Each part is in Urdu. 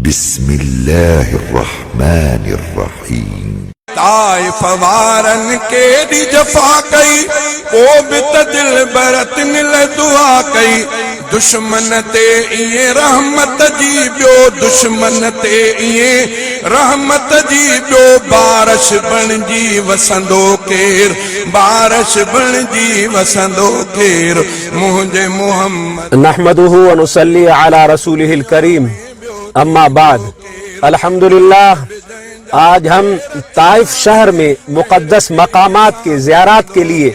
بسم اللہ الرحمن الرحیم طائف وارن کے دی جفا کئی وہ بت دل برتن دعا کئی دشمن تے یہ رحمت جی بیو دشمن تے یہ رحمت جی بیو بارش بن جی وسندو کیر بارش بن جی وسندو کیر مجھے محمد نحمدہ ونصلی علی رسولہ الکریم اما بعد الحمدللہ آج ہم طائف شہر میں مقدس مقامات کے زیارات کے لیے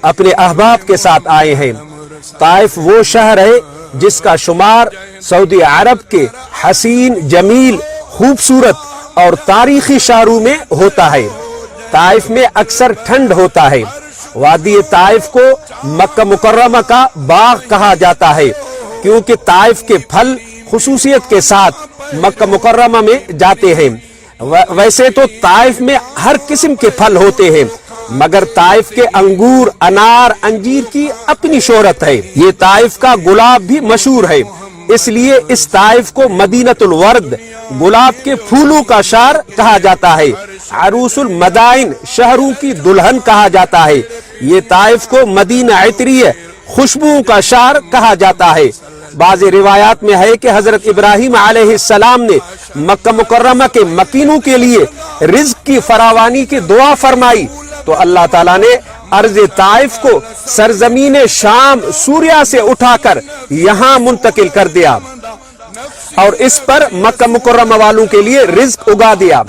اپنے احباب کے ساتھ آئے ہیں۔ طائف وہ شہر ہے جس کا شمار سعودی عرب کے حسین، جمیل، خوبصورت اور تاریخی شہروں میں ہوتا ہے۔ طائف میں اکثر ٹھنڈ ہوتا ہے۔ وادی طائف کو مکہ مکرمہ کا باغ کہا جاتا ہے کیونکہ طائف کے پھل خصوصیت کے ساتھ مکہ مکرمہ میں جاتے ہیں۔ ویسے تو طائف میں ہر قسم کے پھل ہوتے ہیں مگر طائف کے انگور، انار، انجیر کی اپنی شہرت ہے۔ یہ طائف کا گلاب بھی مشہور ہے، اس لیے اس طائف کو مدینۃ الورد، گلاب کے پھولوں کا شہر کہا جاتا ہے۔ عروس المدائن، شہروں کی دلہن کہا جاتا ہے۔ یہ طائف کو مدینہ عطریہ، خوشبوؤں کا شہر کہا جاتا ہے۔ بعض روایات میں ہے کہ حضرت ابراہیم علیہ السلام نے مکہ مکرمہ کے مکینوں کے لیے رزق کی فراوانی کی دعا فرمائی تو اللہ تعالیٰ نے ارض طائف کو سرزمین شام سوریہ سے اٹھا کر یہاں منتقل کر دیا اور اس پر مکہ مکرمہ والوں کے لیے رزق اگا دیا۔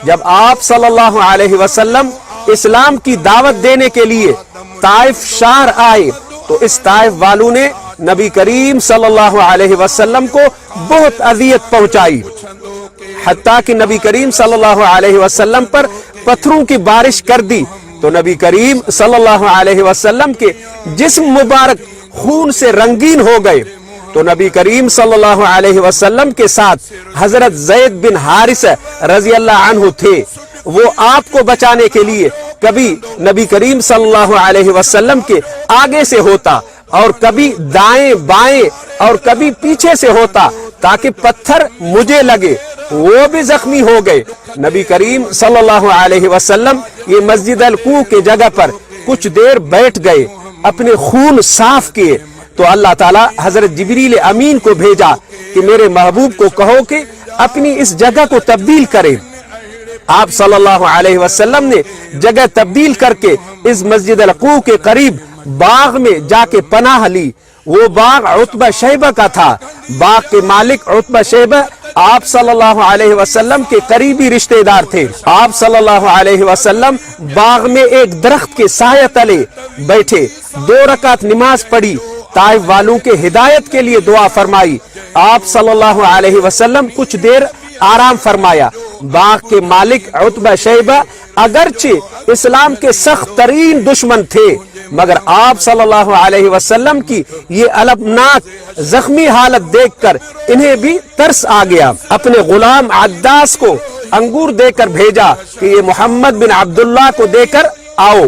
جب آپ صلی اللہ علیہ وسلم اسلام کی دعوت دینے کے لیے طائف شہر آئے تو اس طائف والوں نے نبی کریم صلی اللہ علیہ وسلم کو بہت اذیت پہنچائی، حتیٰ کہ نبی کریم صلی اللہ علیہ وسلم پر پتھروں کی بارش کر دی تو نبی کریم صلی اللہ علیہ وسلم کے جسم مبارک خون سے رنگین ہو گئے۔ تو نبی کریم صلی اللہ علیہ وسلم کے ساتھ حضرت زید بن حارثہ رضی اللہ عنہ تھے۔ وہ آپ کو بچانے کے لیے کبھی نبی کریم صلی اللہ علیہ وسلم کے آگے سے ہوتا اور کبھی دائیں بائیں اور کبھی پیچھے سے ہوتا تاکہ پتھر مجھے لگے، وہ بھی زخمی ہو گئے۔ نبی کریم صلی اللہ علیہ وسلم یہ مسجد الکوع کے جگہ پر کچھ دیر بیٹھ گئے، اپنے خون صاف کیے تو اللہ تعالیٰ حضرت جبریل امین کو بھیجا کہ میرے محبوب کو کہو کہ اپنی اس جگہ کو تبدیل کرے۔ آپ صلی اللہ علیہ وسلم نے جگہ تبدیل کر کے اس مسجد الکوع کے قریب باغ میں جا کے پناہ لی۔ وہ باغ عتبہ شیبہ کا تھا۔ باغ کے مالک عتبہ شیبہ آپ صلی اللہ علیہ وسلم کے قریبی رشتہ دار تھے۔ آپ صلی اللہ علیہ وسلم باغ میں ایک درخت کے سایہ تلے بیٹھے، 2 رکعت نماز پڑھی، طائف والوں کے ہدایت کے لیے دعا فرمائی۔ آپ صلی اللہ علیہ وسلم کچھ دیر آرام فرمایا۔ باغ کے مالک عتبہ شیبہ اگرچہ اسلام کے سخت ترین دشمن تھے مگر آپ صلی اللہ علیہ وسلم کی یہ المناک زخمی حالت دیکھ کر انہیں بھی ترس آ گیا۔ اپنے غلام عداس کو انگور دے کر بھیجا کہ یہ محمد بن عبداللہ کو دے کر آؤ۔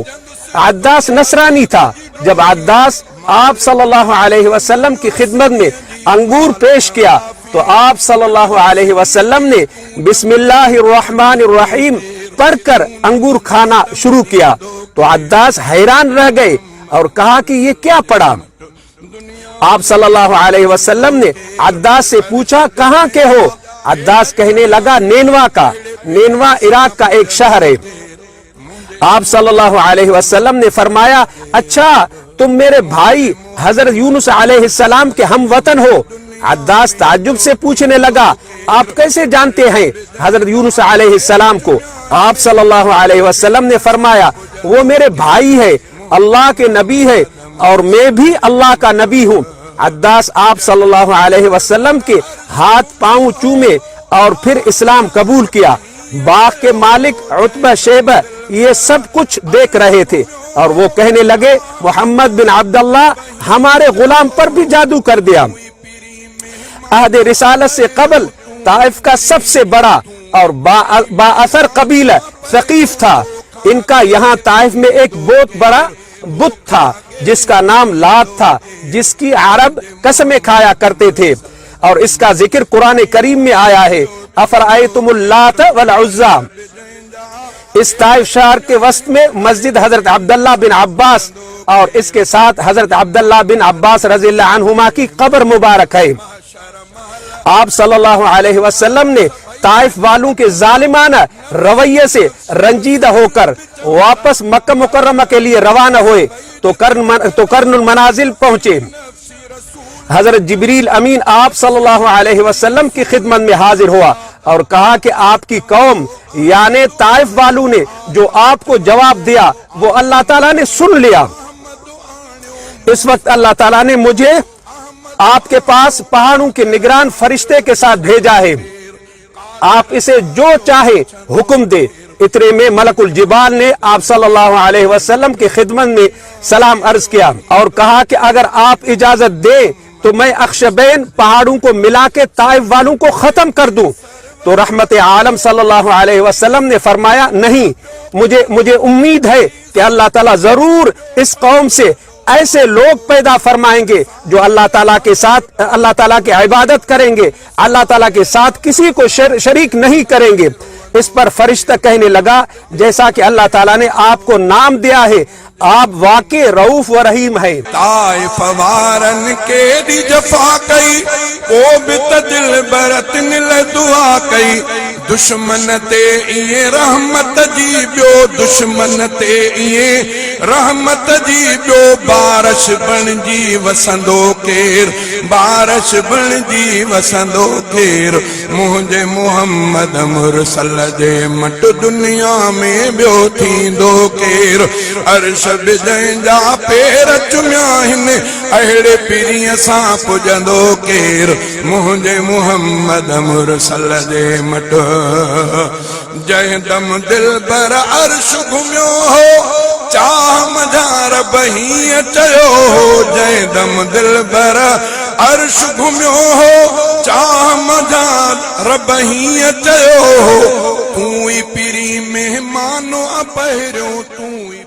عداس نصرانی تھا۔ جب عداس آپ صلی اللہ علیہ وسلم کی خدمت میں انگور پیش کیا تو آپ صلی اللہ علیہ وسلم نے بسم اللہ الرحمن الرحیم پڑھ کر انگور کھانا شروع کیا تو عداس حیران رہ گئے اور کہا کہ یہ کیا پڑھا؟ آپ صلی اللہ علیہ وسلم نے عداس سے پوچھا کہاں کے ہو؟ عداس کہنے لگا نینوا کا۔ نینوا عراق کا ایک شہر ہے۔ آپ صلی اللہ علیہ وسلم نے فرمایا اچھا تم میرے بھائی حضرت یونس علیہ السلام کے ہم وطن ہو؟ عداس تعجب سے پوچھنے لگا آپ کیسے جانتے ہیں حضرت یونس علیہ السلام کو؟ آپ صلی اللہ علیہ وسلم نے فرمایا وہ میرے بھائی ہے، اللہ کے نبی ہے اور میں بھی اللہ کا نبی ہوں۔ عداس آپ صلی اللہ علیہ وسلم کے ہاتھ پاؤں چومے اور پھر اسلام قبول کیا۔ باغ کے مالک عتبہ شیبہ یہ سب کچھ دیکھ رہے تھے اور وہ کہنے لگے محمد بن عبداللہ ہمارے غلام پر بھی جادو کر دیا۔ عہد رسالت سے قبل طائف کا سب سے بڑا اور با اثر قبیلہ ثقیف تھا۔ ان کا یہاں طائف میں ایک بہت بڑا بت تھا جس کا نام لات تھا، جس کی عرب قسمیں کھایا کرتے تھے۔ اور اس کا ذکر قرآن کریم میں آیا ہے. افرأیتم اللات والعزی. اس طائف شہر کے وسط میں مسجد حضرت عبداللہ بن عباس اور اس کے ساتھ حضرت عبداللہ بن عباس رضی اللہ عنہما کی قبر مبارک ہے. آپ صلی اللہ علیہ وسلم نے طائف والوں کے ظالمانہ رویے سے رنجیدہ ہو کر واپس مکہ مکرمہ کے لیے روانہ ہوئے تو قرن المنازل پہنچے. حضرت جبریل امین آپ صلی اللہ علیہ وسلم کی خدمت میں حاضر ہوا اور کہا کہ آپ کی قوم یعنی طائف والوں نے جو آپ کو جواب دیا وہ اللہ تعالیٰ نے سن لیا. اس وقت اللہ تعالیٰ نے مجھے آپ کے پاس پہاڑوں کے نگران فرشتے کے ساتھ بھیجا ہے. آپ اسے جو چاہے حکم دے. اتنے میں ملک الجبال نے آپ صلی اللہ علیہ وسلم کی خدمت میں سلام عرض کیا اور کہا کہ اگر آپ اجازت دیں تو میں اخشبین پہاڑوں کو ملا کے طائف والوں کو ختم کر دوں. تو رحمت عالم صلی اللہ علیہ وسلم نے فرمایا نہیں، مجھے امید ہے کہ اللہ تعالیٰ ضرور اس قوم سے ایسے لوگ پیدا فرمائیں گے جو اللہ تعالیٰ کے ساتھ اللہ تعالیٰ کی عبادت کریں گے، اللہ تعالیٰ کے ساتھ کسی کو شریک نہیں کریں گے. اس پر فرشتہ کہنے لگا جیسا کہ اللہ تعالیٰ نے آپ کو نام دیا ہے آپ واقع رؤوف و رحیم ہے. طائف وارن کے دی جفا کئی وہ بت دل برتن لدعا کئی دشمن تے یہ رحمت جی بیو دشمن تے یہ رحمت جی بیو بارش بن جی وسندو کیر بارش بن جی وسندو کیر مجھے محمد مرسل جے مٹ دنیا میں بیو تھیندو کیر عرش بجائیں جا پیر چمیاہن اہڑے پیریاں ساں پجندو کیر مجھے محمد مرسل جے مٹ جائیں دم دل بر عرش گھمیو ہو چاہ مجھار بہی چیو ہو جائیں دم دل بر عرش گھمیو ہو چاہ مجھار بہی چیو ہو توئی پیری مہمانو اپہروں توئی